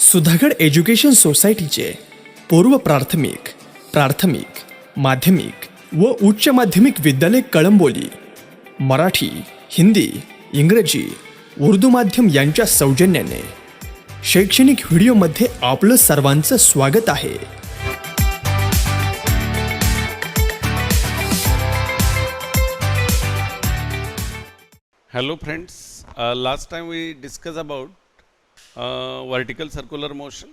Sudhagad education सोसायटीचे पूर्व प्राथमिक, प्राथमिक, माध्यमिक व उच्च माध्यमिक विद्यालय कळंबोली मराठी, हिंदी, इंग्रजी, उर्दू माध्यम यांच्या सौजन्याने शैक्षणिक व्हिडिओमध्ये आपलं सर्वांचं स्वागत आहे. Hello friends, last time we discussed about vertical circular motion.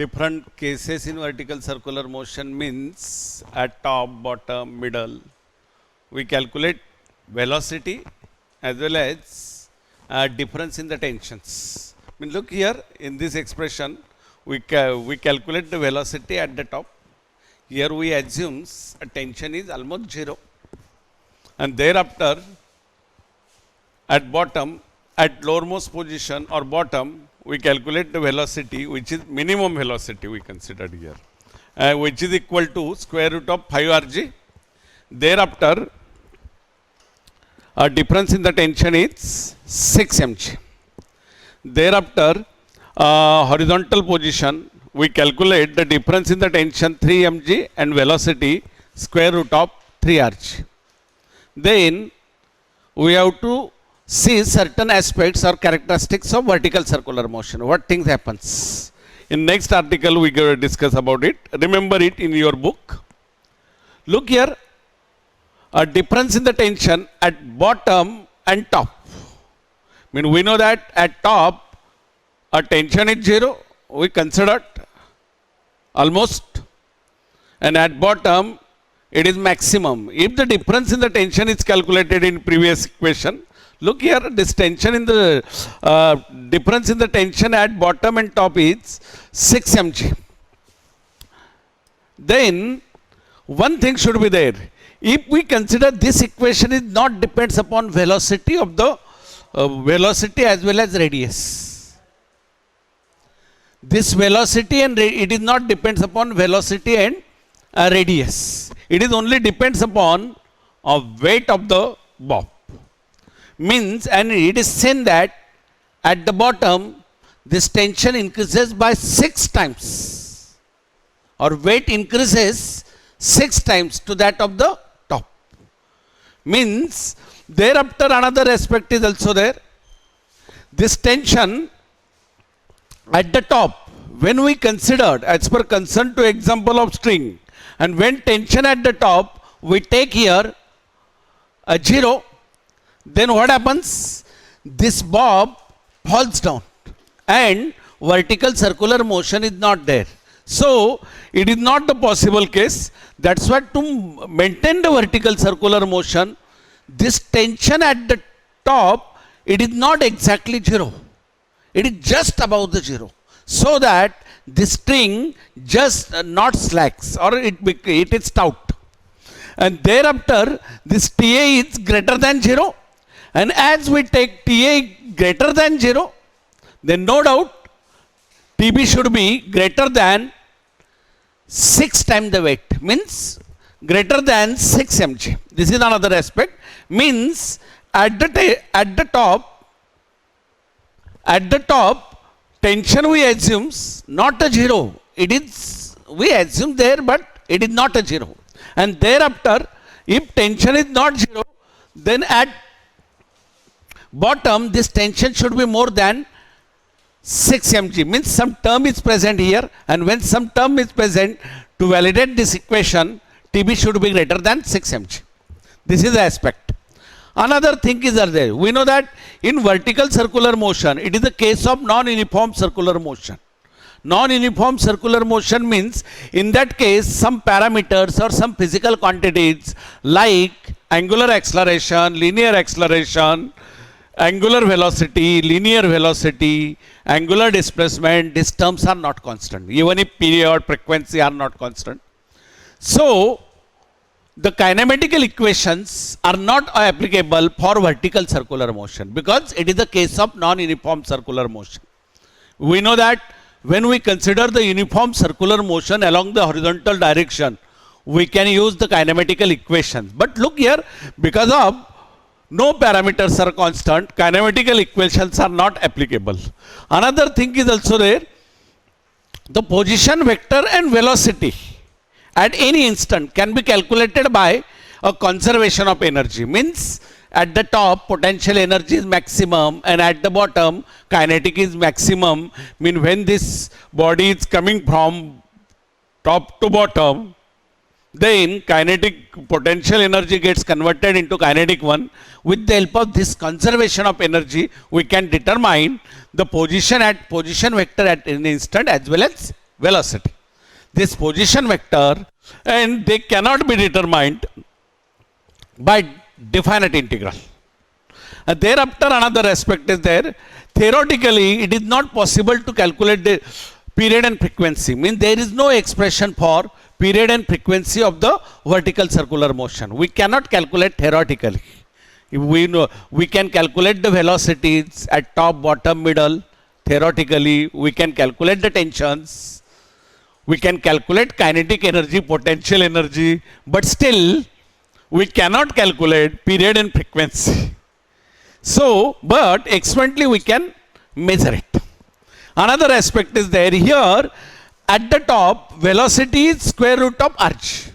Different cases in vertical circular motion means at top, bottom, middle. We calculate velocity as well as difference in the tensions. I mean, look here in this expression, we calculate the velocity at the top. Here we assume a tension is almost zero. And thereafter, at bottom, at lowermost position or bottom, we calculate the velocity, which is minimum velocity we considered here, which is equal to square root of 5 rg. Thereafter, our difference in the tension is 6 mg. Thereafter, horizontal position, we calculate the difference in the tension 3 mg and velocity square root of 3 rg. Then we have to see certain aspects or characteristics of vertical circular motion. What things happens? In next article we will discuss about it. Remember it in your book. Look here, a difference in the tension at bottom and top. I mean, we know that at top a tension is zero. We considered almost, and at bottom it is maximum. If the difference in the tension is calculated in previous equation, look here, this tension in the difference in the tension at bottom and top is 6 mg. Then one thing should be there. If we consider this equation is not depends upon velocity of the velocity as well as radius. This velocity and it is not depends upon velocity and radius. It is only depends upon weight of the bob. Means, and it is seen that at the bottom this tension increases by 6 times, or weight increases 6 times to that of the top. Means thereafter another aspect is also there. This tension at the top, when we considered as per concern to example of string, and when tension at the top we take here a 0, then what happens? This bob falls down and vertical circular motion is not there. So it is not the possible case. That's why to maintain the vertical circular motion, this tension at the top, it is not exactly 0. It is just above the 0. So that this string just not slacks, or it is stout. And thereafter this TA is greater than 0. And as we take TA greater than 0, then no doubt TB should be greater than 6 times the weight. Means greater than 6 mg. This is another aspect. Means at the top, tension we assume not a 0. It is, we assume there, but it is not a 0. And thereafter, if tension is not 0, then at bottom this tension should be more than 6 mg. Means some term is present here, and when some term is present, to validate this equation, TB should be greater than 6 mg. This is the aspect. Another thing is there. We know that in vertical circular motion, it is the case of non-uniform circular motion. Non-uniform circular motion means, in that case, some parameters or some physical quantities like angular acceleration, linear acceleration, angular velocity, linear velocity, angular displacement, these terms are not constant. Even if period, frequency are not constant. So the kinematical equations are not applicable for vertical circular motion, because it is the case of non-uniform circular motion. We know that when we consider the uniform circular motion along the horizontal direction, we can use the kinematical equations. But look here, because of no parameters are constant, kinematical equations are not applicable. Another thing is also there, the position vector and velocity at any instant can be calculated by a conservation of energy. Means at the top potential energy is maximum and at the bottom kinetic is maximum. Mean when this body is coming from top to bottom, then kinetic potential energy gets converted into kinetic one. With the help of this conservation of energy, we can determine the position vector at an instant as well as velocity. This position vector, and they cannot be determined by definite integral. Thereafter another aspect is there. Theoretically, it is not possible to calculate the period and frequency. Means there is no expression for period and frequency of the vertical circular motion. We cannot calculate theoretically. We know we can calculate the velocities at top, bottom, middle. Theoretically, we can calculate the tensions. We can calculate kinetic energy, potential energy, but still we cannot calculate period and frequency. So, but experimentally we can measure it. Another aspect is there here. At the top, velocity is square root of rg,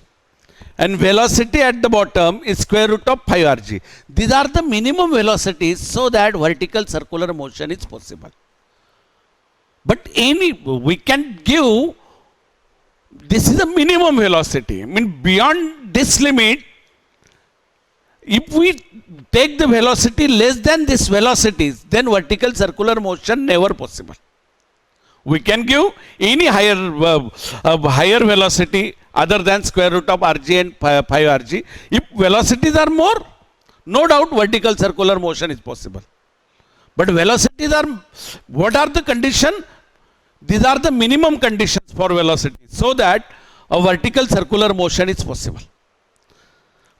and velocity at the bottom is square root of 5 rg. These are the minimum velocities so that vertical circular motion is possible. But we can give, this is a minimum velocity. I mean, beyond this limit, if we take the velocity less than this velocities, then vertical circular motion never possible. We can give any higher velocity other than square root of rg and 5 rg. If velocities are more, no doubt vertical circular motion is possible. But velocities are, what are the condition? These are the minimum conditions for velocity so that a vertical circular motion is possible.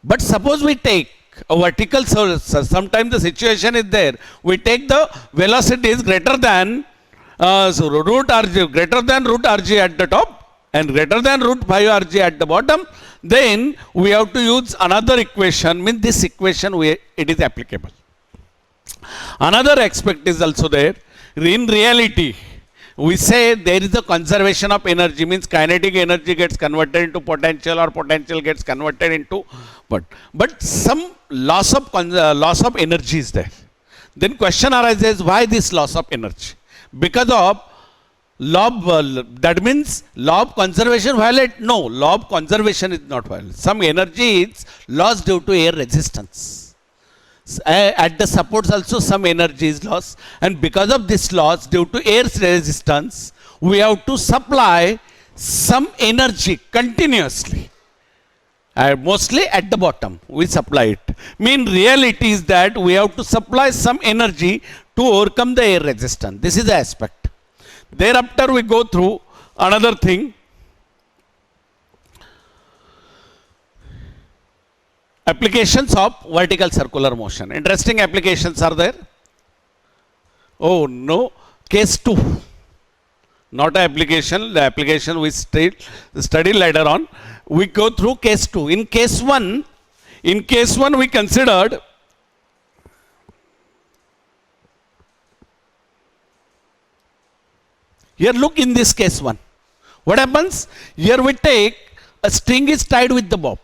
But suppose we take a vertical, so sometimes the situation is there, we take the velocity is greater than root rg at the top and greater than root 5 rg at the bottom, then we have to use another equation. Means this equation it is applicable. Another aspect is also there. In reality, we say there is a conservation of energy, means kinetic energy gets converted into potential or potential gets converted into, but some loss of energy is there. Then question arises, why this loss of energy? Because of law of, that means law of conservation violate? No, law of conservation is not violate. Some energy is lost due to air resistance. At the supports also some energy is lost, and because of this loss due to air resistance, we have to supply some energy continuously. Mostly at the bottom we supply it. Mean reality is that we have to supply some energy to overcome the air resistance. This is the aspect. Thereafter we go through another thing. Applications of vertical circular motion. Interesting applications are there. Oh no, case 2. Not an application, the application we study later on. We go through case 2. In case 1 we considered here, look in this case 1. What happens? Here we take a string is tied with the bob.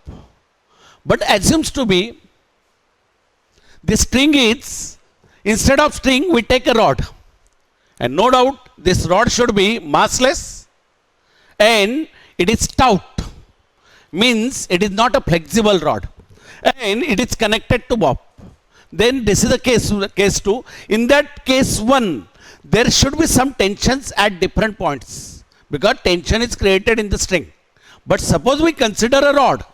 But assumes to be the string is, instead of string we take a rod, and no doubt this rod should be massless and it is stout, means it is not a flexible rod, and it is connected to bob. Then this is the case 2. In that case 1, there should be some tensions at different points because tension is created in the string. But suppose we consider a rod,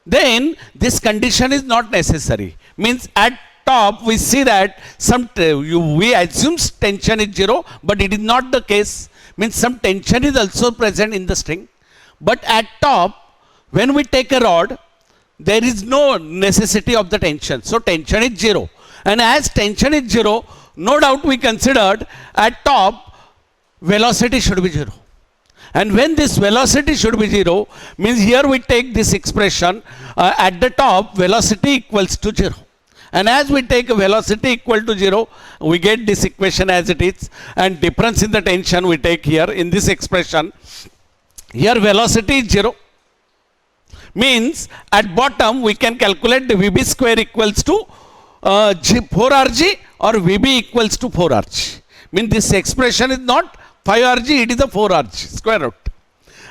then this condition is not necessary. Means at top we see that we assume tension is 0, but it is not the case. Means some tension is also present in the string. But at top, when we take a rod, there is no necessity of the tension. So tension is 0. And as tension is 0, no doubt we considered at top velocity should be 0. And when this velocity should be 0, means here we take this expression at the top velocity equals to 0. And as we take velocity equal to 0, we get this equation as it is. And difference in the tension we take here in this expression. Here velocity is 0. Means at bottom we can calculate the Vb square equals to 4rg or Vb equals to 4rg. Means this expression is not 5rg, it is a 4rg square root.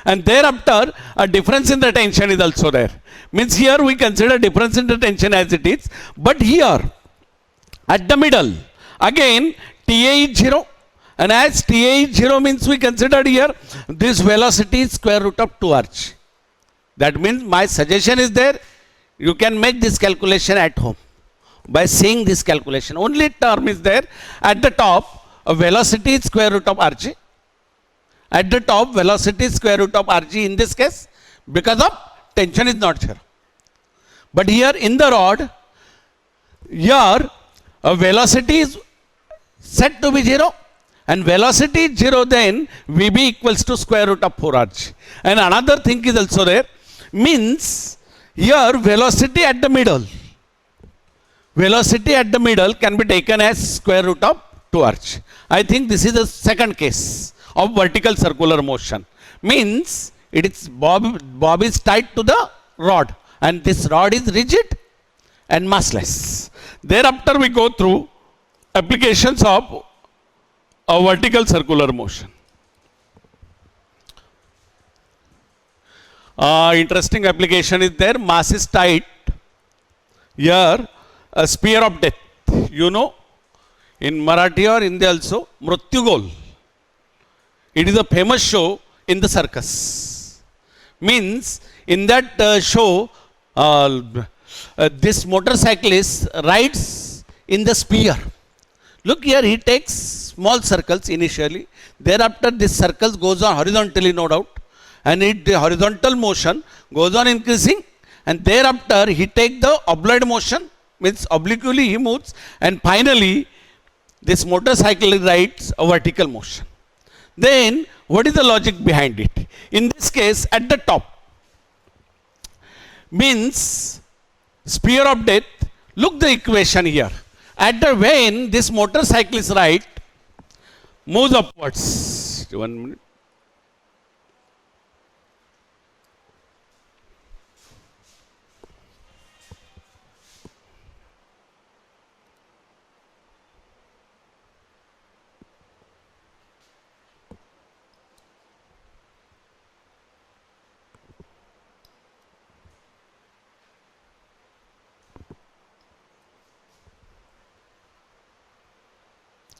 And thereafter a difference in the tension is also there. Means here we consider difference in the tension as it is. But here at the middle again Ta is 0. And as Ta is 0 means we considered here this velocity is square root of 2rg. That means my suggestion is there. You can make this calculation at home by seeing this calculation. Only term is there. At the top, a velocity is square root of rg. At the top, velocity is square root of rg in this case because of tension is not 0. But here in the rod, here a velocity is set to be 0. And velocity is 0, then Vb equals to square root of 4rg. And another thing is also there. Means here velocity at the middle. Velocity at the middle can be taken as square root of 2rg. I think this is the second case of vertical circular motion. Means it is bob is tied to the rod. And this rod is rigid and massless. Thereafter we go through applications of a vertical circular motion. Interesting application is there. Mass is tight. Here, a spear of death. You know, in Marathi or Hindi also, Mrutyugol. It is a famous show in the circus. Means, in that show, this motorcyclist rides in the spear. Look here, he takes small circles initially. Thereafter, this circles goes on horizontally, no doubt. And the horizontal motion goes on increasing. And thereafter, he takes the oblique motion, means obliquely he moves. And finally, this motorcycle rides a vertical motion. Then, what is the logic behind it? In this case, at the top, means spear of death. Look the equation here. At the when this motorcyclist ride moves upwards. 1 minute.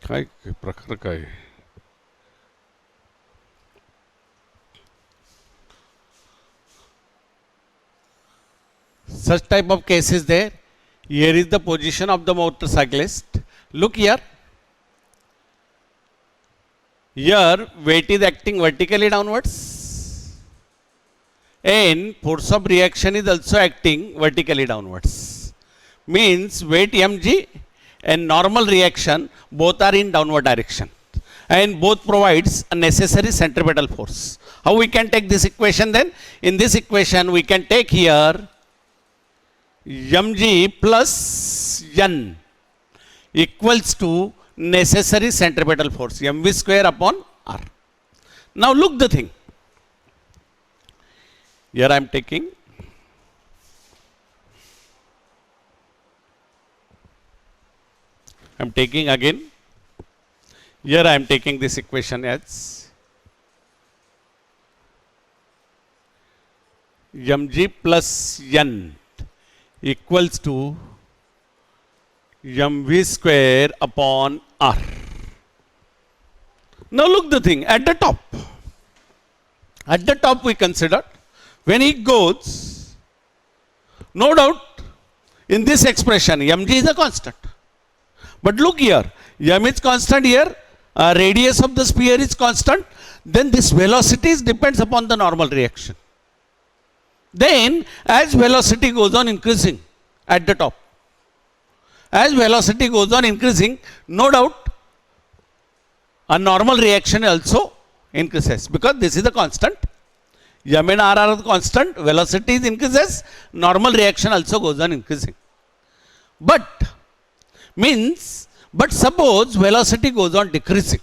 काय प्रकार काय such type of case is there. Here is the position of the motorcyclist. Look here. Here weight is acting vertically downwards and force of reaction is also acting vertically downwards. Means weight mg and normal reaction both are in downward direction and both provides a necessary centripetal force. How we can take this equation then? In this equation we can take here mg plus n equals to necessary centripetal force mv square upon r. Now look the thing. Here I am taking again. Here I am taking this equation as mg plus n equals to mv square upon r. Now look the thing at the top. At the top we consider when he goes, no doubt in this expression mg is a constant. But look here, m is constant here, radius of the sphere is constant, then this velocity depends upon the normal reaction. Then as velocity goes on increasing at the top, as velocity goes on increasing, no doubt a normal reaction also increases because this is a constant. M and R are the constant, velocity increases, normal reaction also goes on increasing. But Means, but suppose velocity goes on decreasing.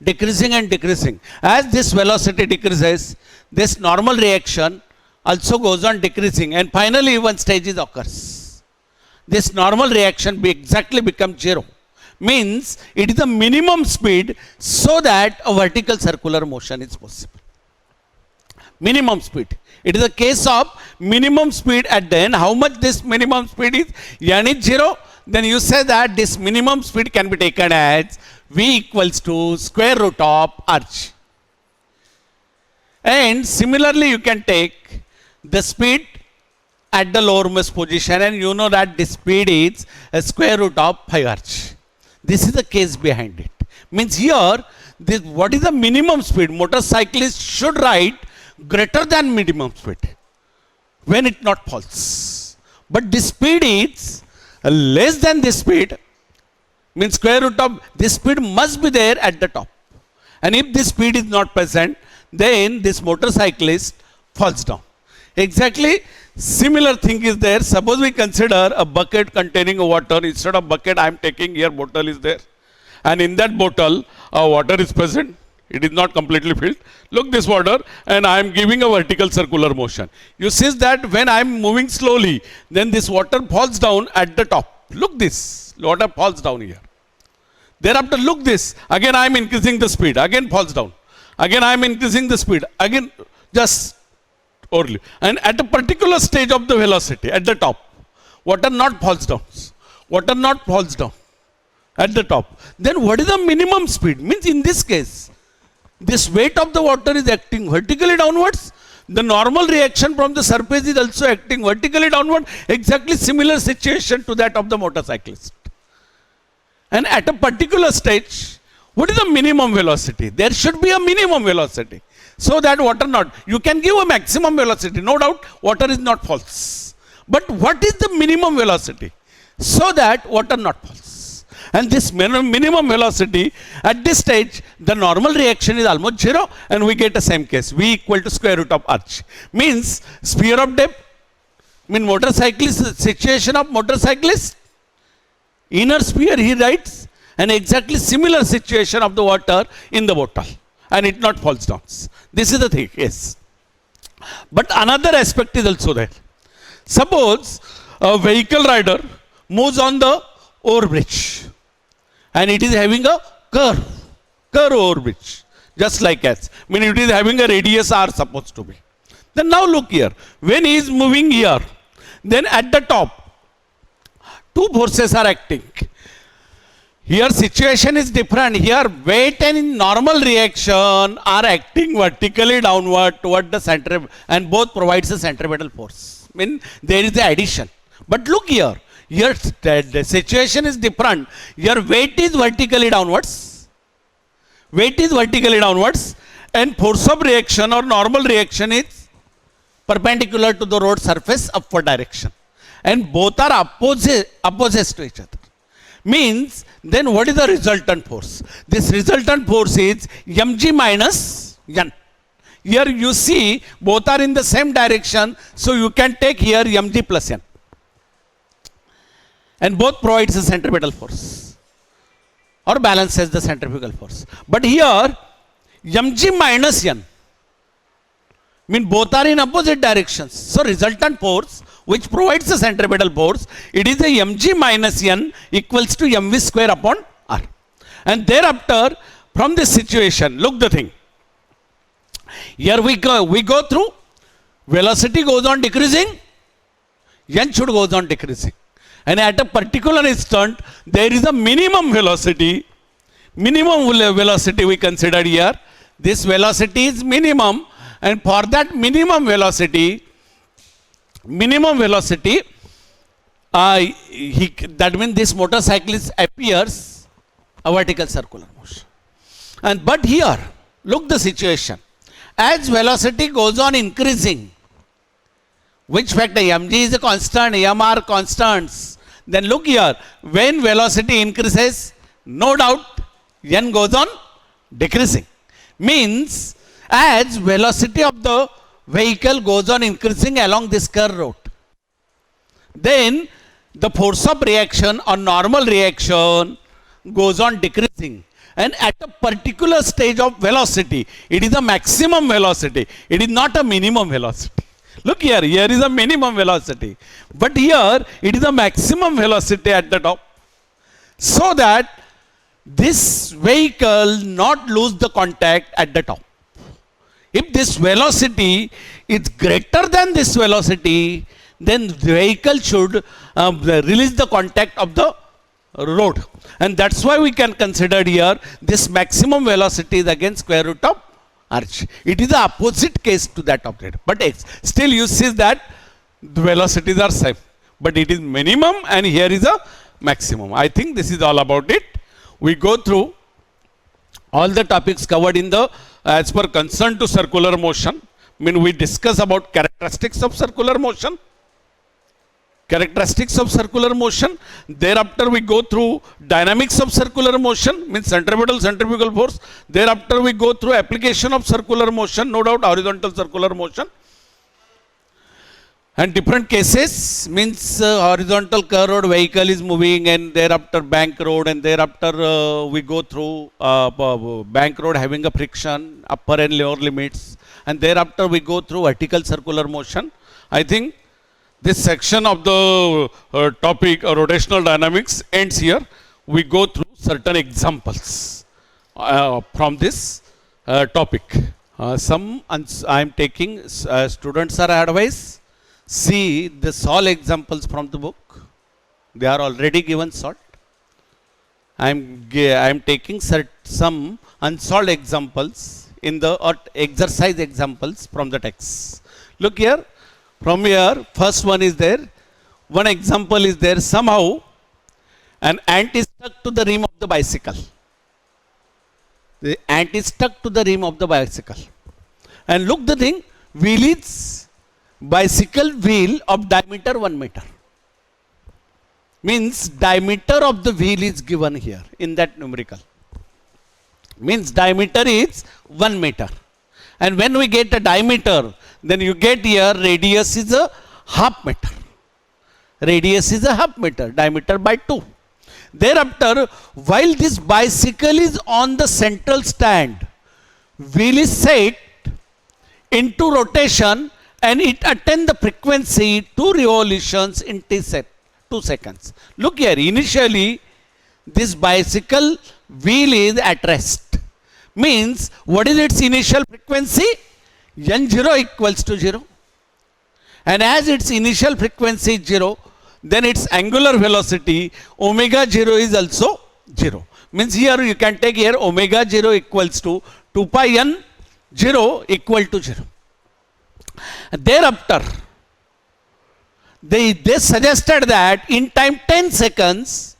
Decreasing and decreasing. As this velocity decreases, this normal reaction also goes on decreasing, and finally one stage occurs. This normal reaction exactly becomes zero. Means it is the minimum speed so that a vertical circular motion is possible. Minimum speed. It is a case of minimum speed at the end. How much this minimum speed is? N is 0. Then you say that this minimum speed can be taken as V equals to square root of arch. And similarly, you can take the speed at the lowermost position, and you know that the speed is a square root of phi arch. This is the case behind it. Means here, what is the minimum speed? Motorcyclist should ride greater than minimum speed when it not falls. But the speed is less than this speed, means square root of this speed must be there at the top. And if this speed is not present, then this motorcyclist falls down. Exactly similar thing is there. Suppose we consider a bucket containing water. Instead of bucket, I am taking here bottle is there. And in that bottle, water is present. It is not completely filled. Look this water, and I am giving a vertical circular motion. You see that when I am moving slowly, then this water falls down at the top. Look this, water falls down here. Thereafter, look this. Again, I am increasing the speed. Again, falls down. Again, I am increasing the speed. Again, just orally. And at a particular stage of the velocity, at the top, water not falls down. Water not falls down at the top. Then what is the minimum speed? Means in this case, this weight of the water is acting vertically downwards. The normal reaction from the surface is also acting vertically downward. Exactly similar situation to that of the motorcyclist. And at a particular stage, what is the minimum velocity? There should be a minimum velocity. So that water not, you can give a maximum velocity. No doubt, water is not falls. But what is the minimum velocity? So that water not falls. And this minimum velocity, at this stage, the normal reaction is almost 0, and we get the same case. V equal to square root of arch. Means sphere of depth, mean motorcyclist, situation of motorcyclist, inner sphere he writes, and exactly similar situation of the water in the bottle, and it not falls down. This is the thing, yes. But another aspect is also there. Suppose a vehicle rider moves on the overbridge, and it is having a curve overbridge, just like as. I mean, it is having a radius r supposed to be. Then now look here, when he is moving here, then at the top, two forces are acting. Here situation is different. Here weight and normal reaction are acting vertically downward toward the center, and both provides a centripetal force. I mean, there is the addition. But look here, here the situation is different. Your weight is vertically downwards. Weight is vertically downwards, and force of reaction or normal reaction is perpendicular to the road surface upward direction. And both are opposites to each other. Means, then what is the resultant force? This resultant force is mg minus n. Here you see both are in the same direction, so you can take here mg plus n. And both provides a centripetal force or balances the centrifugal force. But here mg minus n, mean both are in opposite directions. So resultant force, which provides the centripetal force, it is a mg minus n equals to mv square upon r. And thereafter, from this situation, look the thing. Here we go through, velocity goes on decreasing, n should goes on decreasing. And at a particular instant, there is a minimum velocity we consider here. This velocity is minimum, and for that minimum velocity, that means this motorcyclist appears a vertical circular motion. And but here, look the situation. As velocity goes on increasing, which factor? mg is a constant, mr constants. Then look here, when velocity increases, no doubt n goes on decreasing. Means, as velocity of the vehicle goes on increasing along this curved route, then the force of reaction or normal reaction goes on decreasing. And at a particular stage of velocity, it is a maximum velocity. It is not a minimum velocity. Look here, here is a minimum velocity. But here, it is a maximum velocity at the top. So that this vehicle not lose the contact at the top. If this velocity is greater than this velocity, then the vehicle should release the contact of the road. And that's why we can consider here this maximum velocity is again square root of arch. It is the opposite case to that of that. But still you see that the velocities are same. But it is minimum and here is a maximum. I think this is all about it. We go through all the topics covered in the as per concern to circular motion. I mean, we discuss about characteristics of circular motion. Characteristics of circular motion. Thereafter, we go through dynamics of circular motion, means centripetal force. Thereafter, we go through application of circular motion, no doubt horizontal circular motion. And different cases, means horizontal curve road vehicle is moving, and thereafter bank road, and thereafter we go through bank road having a friction, upper and lower limits. And thereafter, we go through vertical circular motion. I think this section of the topic rotational dynamics ends here. We go through certain examples from this topic. Some I am taking, students are advised, see the solve examples from the book. They are already given short. I am taking some unsolved examples in the exercise examples from the text. Look here. From here, first one is there. One example is there. Somehow, an ant is stuck to the rim of the bicycle. The ant is stuck to the rim of the bicycle. And look the thing, wheel is bicycle wheel of diameter 1 meter. Means diameter of the wheel is given here in that numerical. Means diameter is 1 meter. And when we get a diameter, then you get here radius is a half meter. Radius is a half meter, diameter by 2. Thereafter, while this bicycle is on the central stand, wheel is set into rotation and it attains the frequency 2 revolutions in 2 seconds. Look here, initially this bicycle wheel is at rest. Means, what is its initial frequency? N0 equals to 0. And as its initial frequency is 0, then its angular velocity omega 0 is also 0. Means here you can take here omega 0 equals to 2 pi n 0 equal to 0. Thereafter, they suggested that in time 10 seconds,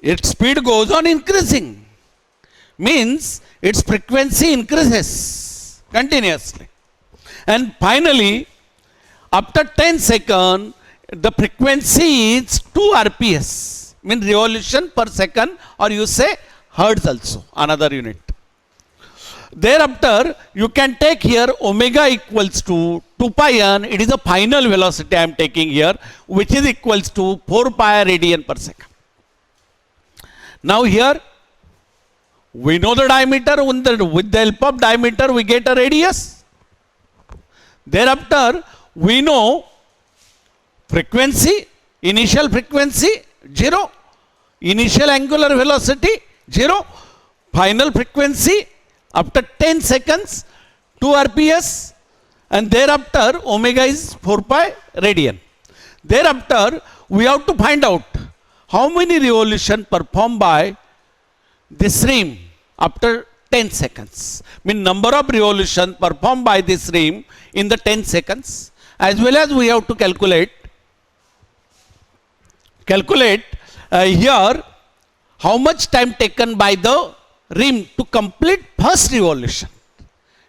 its speed goes on increasing. Means its frequency increases continuously. And finally, after 10 seconds, the frequency is 2 RPS, means revolution per second, or you say hertz also, another unit. Thereafter, you can take here omega equals to 2 pi n, it is a final velocity I am taking here, which is equals to 4 pi radian per second. Now here, we know the diameter, with the help of diameter we get a radius. Thereafter, we know frequency, initial frequency 0, initial angular velocity 0, final frequency after 10 seconds 2 RPS, and thereafter omega is 4 pi radian. Thereafter, we have to find out how many revolutions performed by this rim after 10 seconds. Mean number of revolutions performed by this rim in the 10 seconds, as well as we have to calculate here how much time taken by the rim to complete first revolution.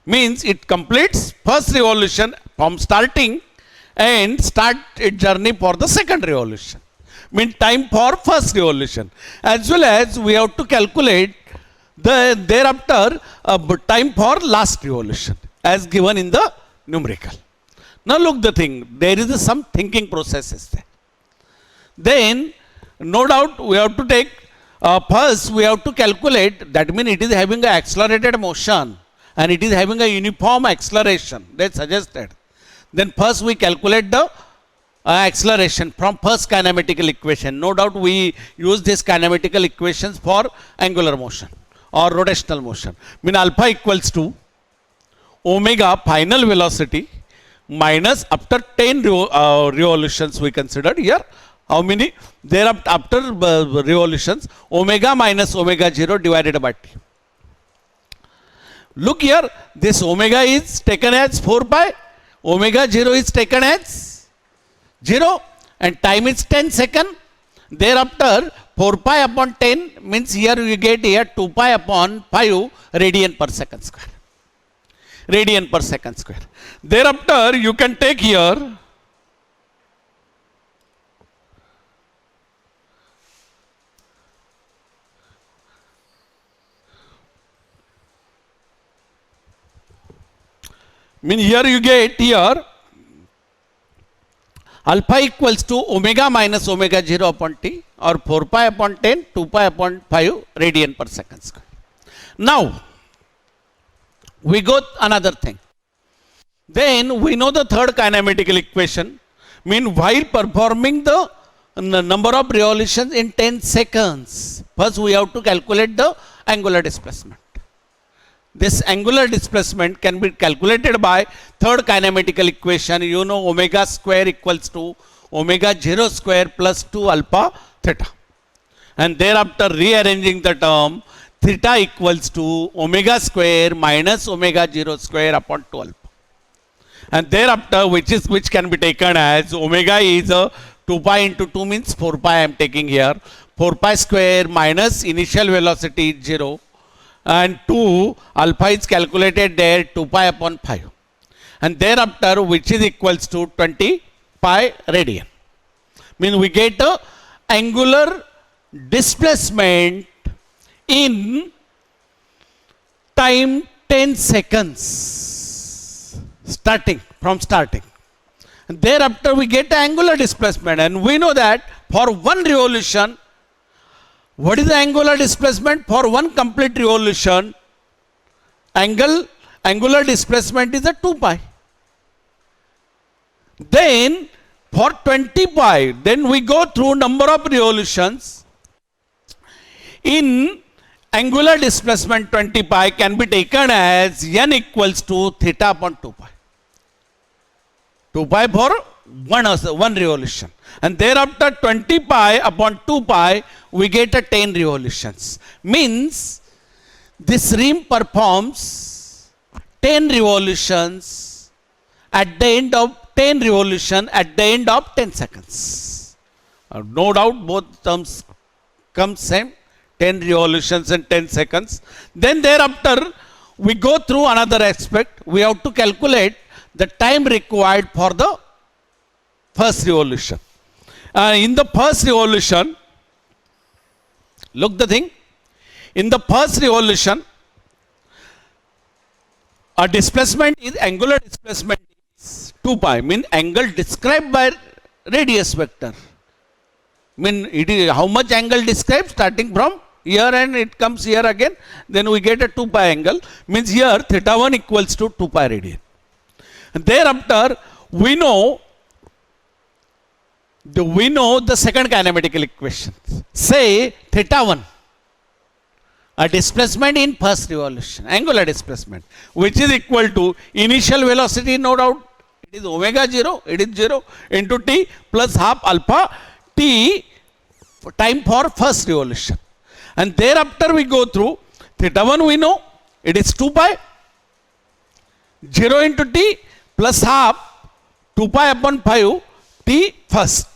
Means it completes first revolution from starting and start its journey for the second revolution. Mean time for first revolution, as well as we have to calculate thereafter time for last revolution as given in the numerical. Now look the thing, there is some thinking process is there. then no doubt we have to take first we have to calculate, that means it is having a accelerated motion and it is having a uniform acceleration, they suggested. Then first we calculate the acceleration from first kinematical equation. No doubt we use this kinematical equations for angular motion or rotational motion. Mean alpha equals to omega final velocity minus after 10 revolutions we considered here. How many? There after revolutions, omega minus omega 0 divided by t. Look here, this omega is taken as 4 pi, omega 0 is taken as 0 and time is 10 seconds. Thereafter 4 pi upon 10 means here you get here 2 pi upon 5 radian per second square. Radian per second square. Thereafter you can take here here you get here alpha equals to omega minus omega 0 upon t or 4 pi upon 10, 2 pi upon 5 radian per second square. Now, we go another thing. Then we know the third kinematical equation. Mean while performing the number of revolutions in 10 seconds, first we have to calculate the angular displacement. This angular displacement can be calculated by third kinematical equation. You know omega square equals to omega 0 square plus 2 alpha theta. And thereafter rearranging the term, theta equals to omega square minus omega 0 square upon 2 alpha. And thereafter which can be taken as omega is 2 pi into 2 means 4 pi I am taking here. 4 pi square minus initial velocity is 0. And 2 alpha is calculated there 2 pi upon 5 and thereafter which is equals to 20 pi radian. Mean we get a angular displacement in time 10 seconds starting. And thereafter we get angular displacement and we know that for one revolution, what is the angular displacement? For one complete revolution, angular displacement is a 2 pi. Then for 20 pi, then we go through number of revolutions. In angular displacement 20 pi can be taken as n equals to theta upon 2 pi. 2 pi for one revolution. And thereafter 20 pi upon 2 pi, we get a 10 revolutions. Means this rim performs 10 revolutions at the end of 10 revolution at the end of 10 seconds. No doubt both terms come same, 10 revolutions in 10 seconds. Then thereafter we go through another aspect. We have to calculate the time required for the first revolution. In the first revolution, look the thing. In the first revolution, a displacement is angular displacement is 2 pi. Mean angle described by radius vector. Mean it is how much angle described starting from here and it comes here again. Then we get a 2 pi angle. Means here theta 1 equals to 2 pi radian. And thereafter we know the second kinematical equation. Say theta 1, a displacement in first revolution, angular displacement, which is equal to initial velocity, no doubt, it is omega 0, it is 0 into t plus half alpha t time for first revolution. And thereafter we go through theta 1 we know, it is 2 pi, 0 into t plus half 2 pi upon 5 t first.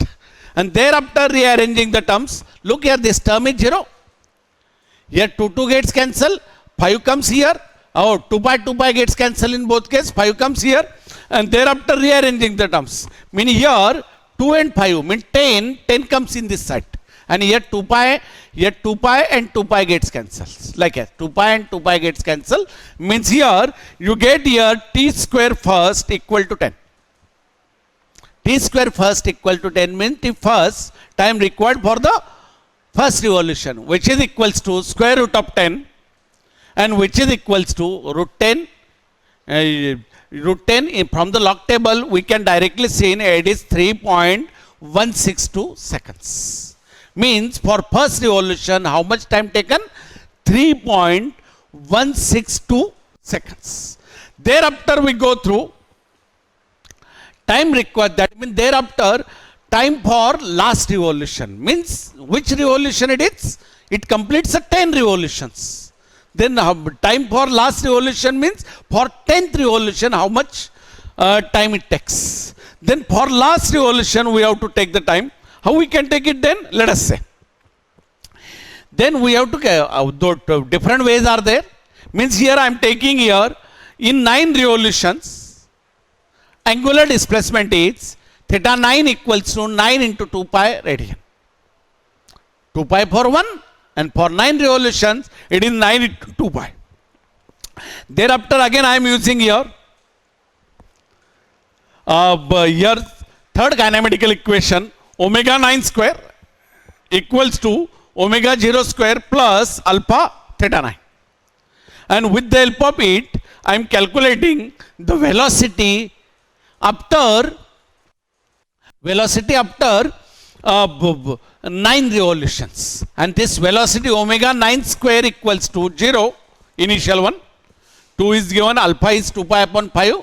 And thereafter rearranging the terms, look here, this term is 0. Here 2 gets cancel, 5 comes here. Oh, 2 pi gets cancel in both cases, 5 comes here. And thereafter rearranging the terms. Mean here 2 and 5, mean 10 comes in this side. And here 2 pi and 2 pi gets cancelled. Like that, 2 pi and 2 pi gets cancelled. Means here you get here t square first equal to 10. t square first equal to 10 means the first time required for the first revolution, which is equals to square root of 10 and which is equals to root 10. Root 10 from the log table we can directly see it is 3.162 seconds. Means for first revolution how much time taken? 3.162 seconds. Thereafter we go through time required, that means thereafter time for last revolution, means which revolution it is? It completes a 10 revolutions. Then time for last revolution means for 10th revolution how much time it takes. Then for last revolution we have to take the time. How we can take it then? Let us say. Then we have to, different ways are there. Means here I am taking here in 9 revolutions, angular displacement is theta 9 equals to 9 into 2 pi radian. 2 pi for 1 and for 9 revolutions it is 9 into 2 pi. Thereafter again I am using here third kinematical equation, omega 9 square equals to omega 0 square plus alpha theta 9. And with the help of it, I am calculating the velocity after 9 revolutions. And this velocity omega 9 square equals to 0, initial one. 2 is given, alpha is 2 pi upon 5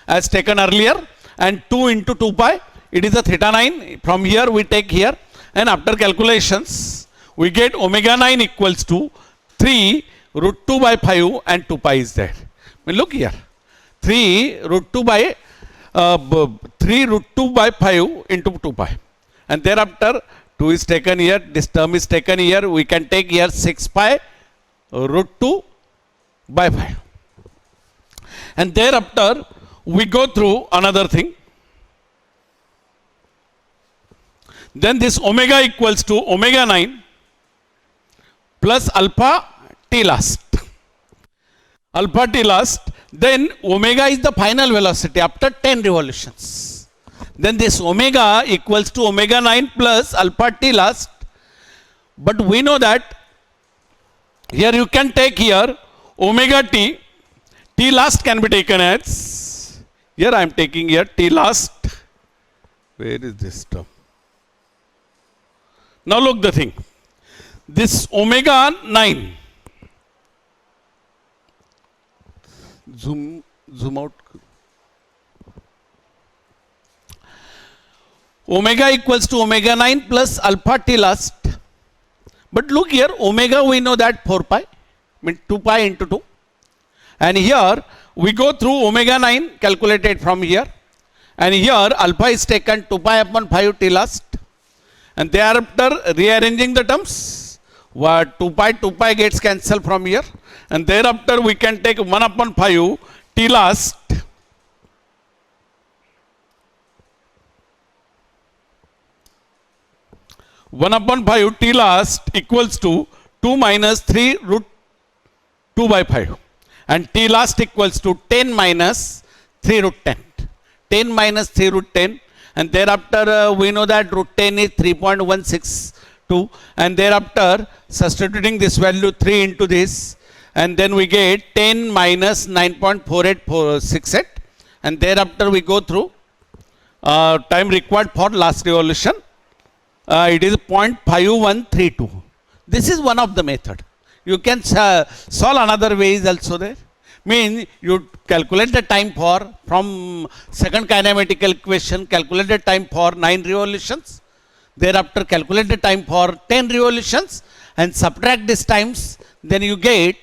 as taken earlier. And 2 into 2 pi, it is a theta 9. From here we take here. And after calculations, we get omega 9 equals to 3 root 2 by 5 and 2 pi is there. I mean, look here. 3 root 2 by 5 into 2 pi. And thereafter 2 is taken here, this term is taken here, we can take here 6 pi root 2 by 5. And thereafter we go through another thing. Then this omega equals to omega 9 plus alpha t last. Alpha t last, then omega is the final velocity after 10 revolutions. Then this omega equals to omega 9 plus alpha t last. But we know that here you can take here omega t. T last can be taken as, here I am taking here t last. Where is this term? Now look the thing. This omega 9. Zoom out. Omega equals to omega 9 plus alpha t last. But look here, omega we know that 4 pi, means 2 pi into 2. And here we go through omega 9 calculated from here. And here alpha is taken 2 pi upon 5 t last. And thereafter rearranging the terms, 2 pi gets cancelled from here. And thereafter we can take 1 upon 5 t last. One upon 5 t last equals to 2 minus 3 root 2 by 5. And t last equals to 10 minus 3 root 10. 10 minus 3 root 10. And thereafter we know that root 10 is 3.162. And thereafter substituting this value 3 into this. And then we get 10 minus 9.4868. And thereafter we go through time required for last revolution. It is 0.5132. This is one of the method. You can solve another ways also there. Mean you calculate the time for, from second kinematical equation, calculate the time for 9 revolutions. Thereafter calculate the time for 10 revolutions and subtract these times. Then you get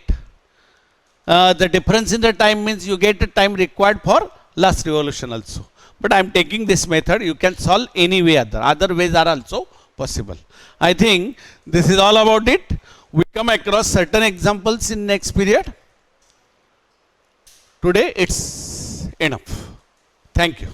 the difference in the time, means you get the time required for last revolution also. But I am taking this method. You can solve any way other. Other ways are also possible. I think this is all about it. We come across certain examples in next period. Today it's enough. Thank you.